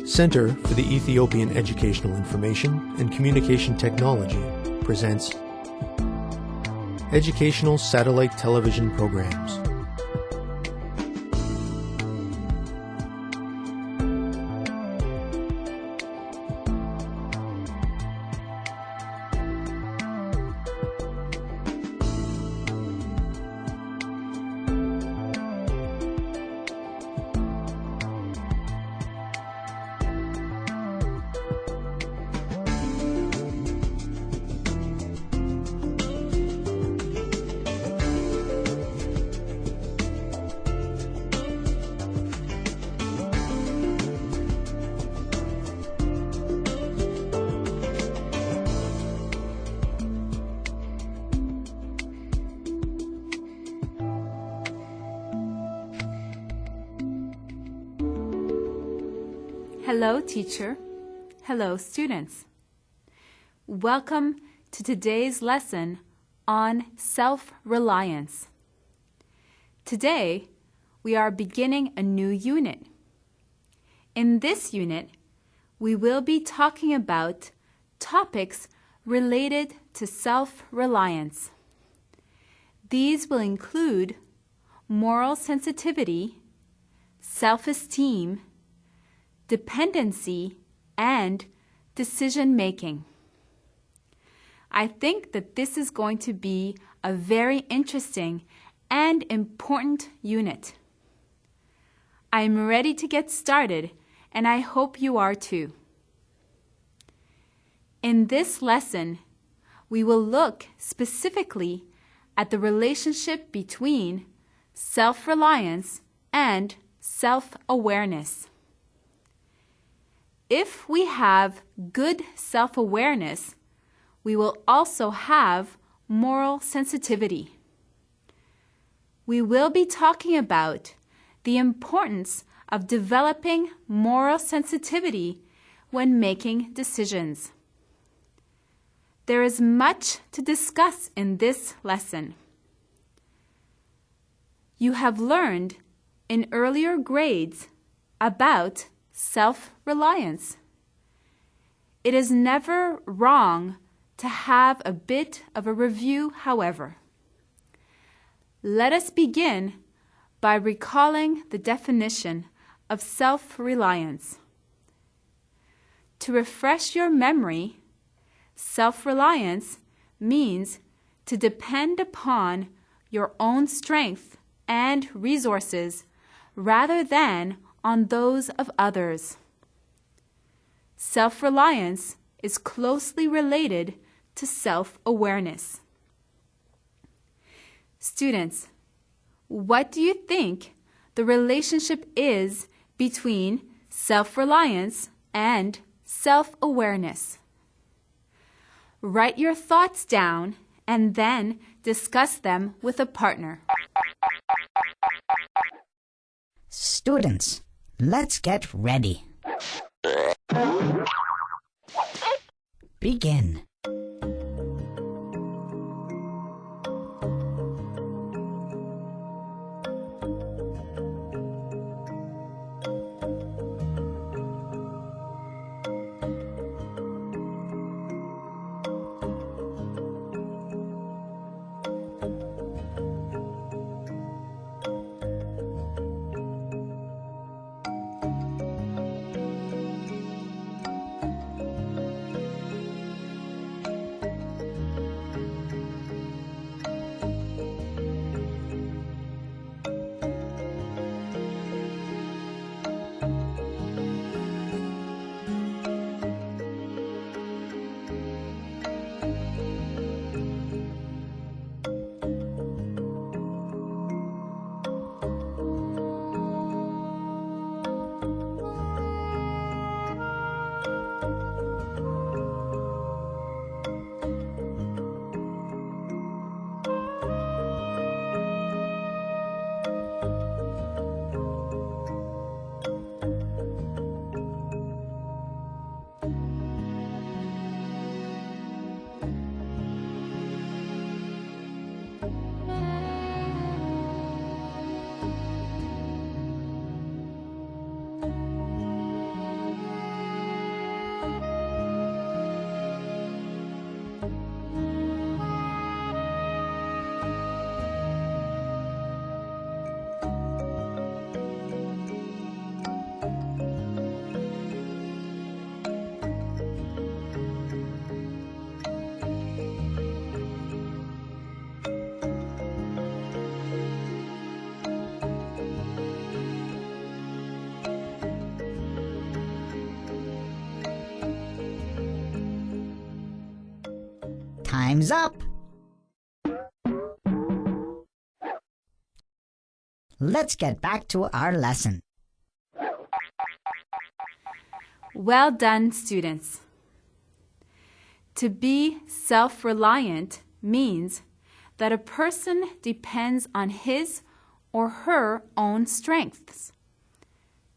Center for the Ethiopian Educational Information and Communication Technology presents Educational Satellite Television Programs. Hello, teacher. Hello, students. Welcome to today's lesson on self-reliance. Today, we are beginning a new unit. In this unit, we will be talking about topics related to self-reliance. These will include moral sensitivity, self-esteem, dependency, and decision-making. I think that this is going to be a very interesting and important unit. I am ready to get started, and I hope you are too. In this lesson, we will look specifically at the relationship between self-reliance and self-awareness. If we have good self-awareness, we will also have moral sensitivity. We will be talking about the importance of developing moral sensitivity when making decisions. There is much to discuss in this lesson. You have learned in earlier grades about self-reliance. It is never wrong to have a bit of a review, however. Let us begin by recalling the definition of self-reliance. To refresh your memory, self-reliance means to depend upon your own strength and resources rather than on those of others. Self-reliance is closely related to self-awareness. Students, what do you think the relationship is between self-reliance and self-awareness? Write your thoughts down and then discuss them with a partner. Students, let's get ready. Begin. Time's up. Let's get back to our lesson. Well done, students. To be self-reliant means that a person depends on his or her own strengths.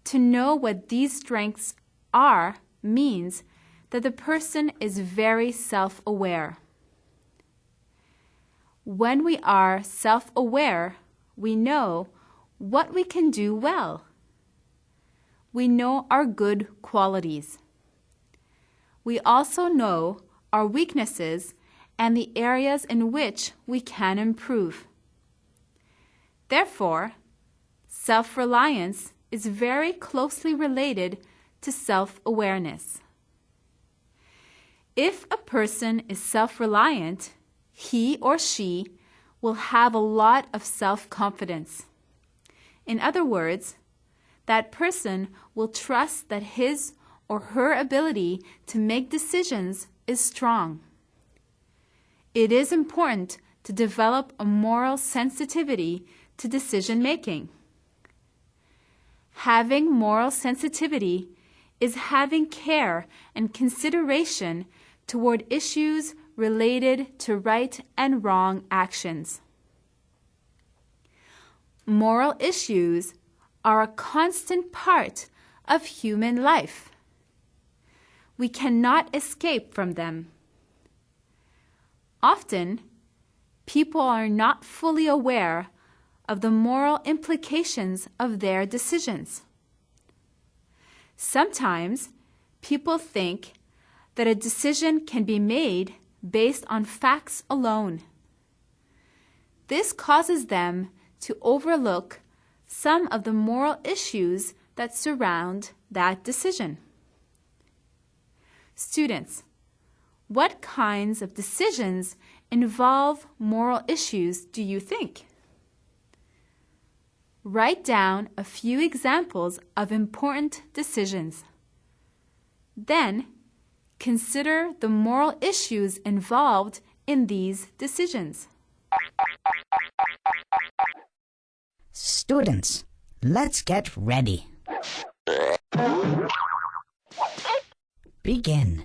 To know what these strengths are means that the person is very self-aware. When we are self-aware, we know what we can do well. We know our good qualities. We also know our weaknesses and the areas in which we can improve. Therefore, self-reliance is very closely related to self-awareness. If a person is self-reliant, he or she will have a lot of self-confidence. In other words, that person will trust that his or her ability to make decisions is strong. It is important to develop a moral sensitivity to decision making. Having moral sensitivity is having care and consideration toward issues related to right and wrong actions. Moral issues are a constant part of human life. We cannot escape from them. Often, people are not fully aware of the moral implications of their decisions. Sometimes, people think that a decision can be made based on facts alone. This causes them to overlook some of the moral issues that surround that decision. Students, what kinds of decisions involve moral issues do you think? Write down a few examples of important decisions. Then, consider the moral issues involved in these decisions. Students, let's get ready. Begin.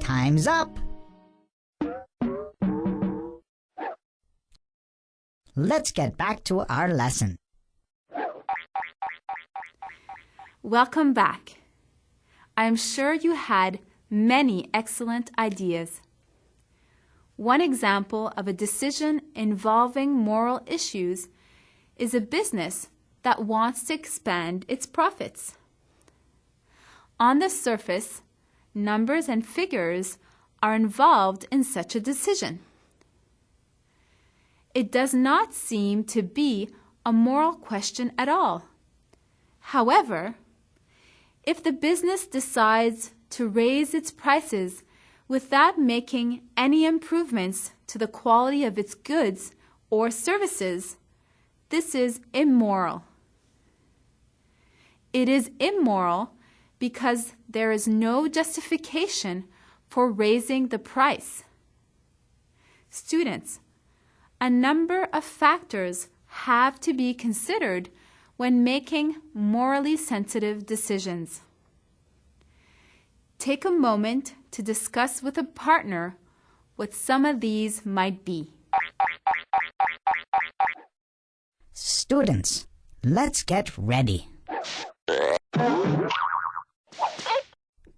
Time's up. Let's get back to our lesson. Welcome back. I am sure you had many excellent ideas. One example of a decision involving moral issues is a business that wants to expand its profits. On the surface, numbers and figures are involved in such a decision. It does not seem to be a moral question at all. However, if the business decides to raise its prices without making any improvements to the quality of its goods or services, this is immoral. It is immoral because there is no justification for raising the price. Students, a number of factors have to be considered when making morally sensitive decisions. Take a moment to discuss with a partner what some of these might be. Students, let's get ready.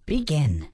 Begin.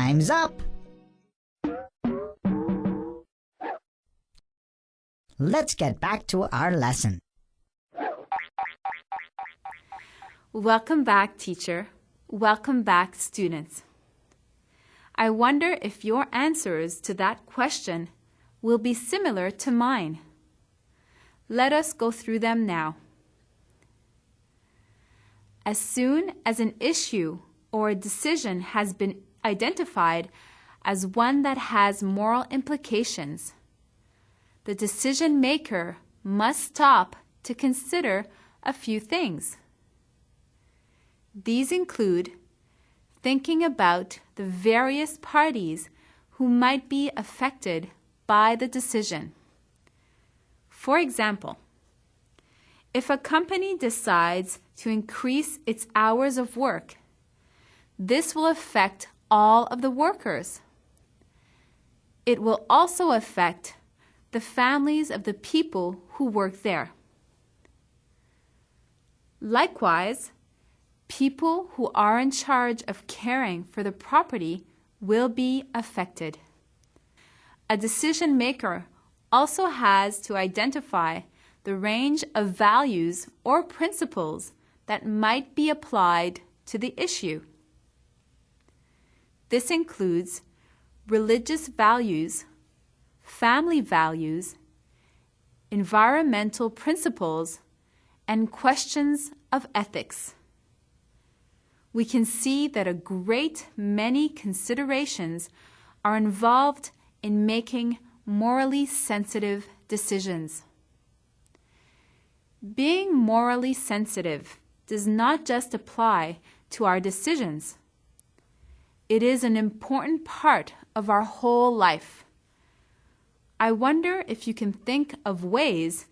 Time's up. Let's get back to our lesson. Welcome back, teacher. Welcome back, students. I wonder if your answers to that question will be similar to mine. Let us go through them now. As soon as an issue or a decision has been identified as one that has moral implications, the decision maker must stop to consider a few things. These include thinking about the various parties who might be affected by the decision. For example, if a company decides to increase its hours of work, this will affect all of the workers. It will also affect the families of the people who work there. Likewise, people who are in charge of caring for the property will be affected. A decision maker also has to identify the range of values or principles that might be applied to the issue. This includes religious values, family values, environmental principles, and questions of ethics. We can see that a great many considerations are involved in making morally sensitive decisions. Being morally sensitive does not just apply to our decisions. It is an important part of our whole life. I wonder if you can think of ways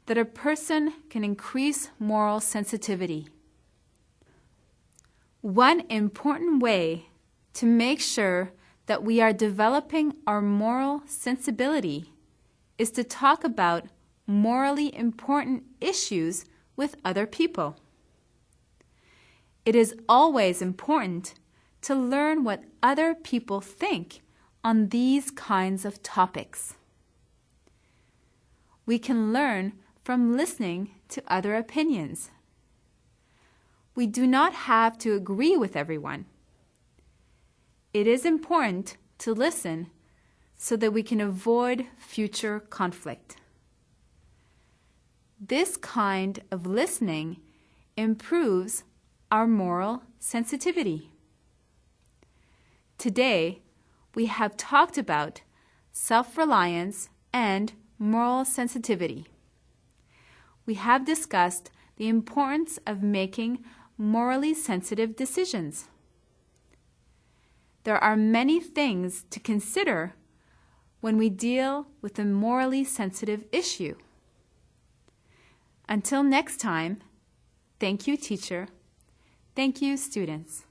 that a person can increase moral sensitivity. One important way to make sure that we are developing our moral sensibility is to talk about morally important issues with other people. It is always important to learn what other people think on these kinds of topics. We can learn from listening to other opinions. We do not have to agree with everyone. It is important to listen so that we can avoid future conflict. This kind of listening improves our moral sensitivity. Today, we have talked about self-reliance and moral sensitivity. We have discussed the importance of making morally sensitive decisions. There are many things to consider when we deal with a morally sensitive issue. Until next time, thank you, teacher. Thank you, students.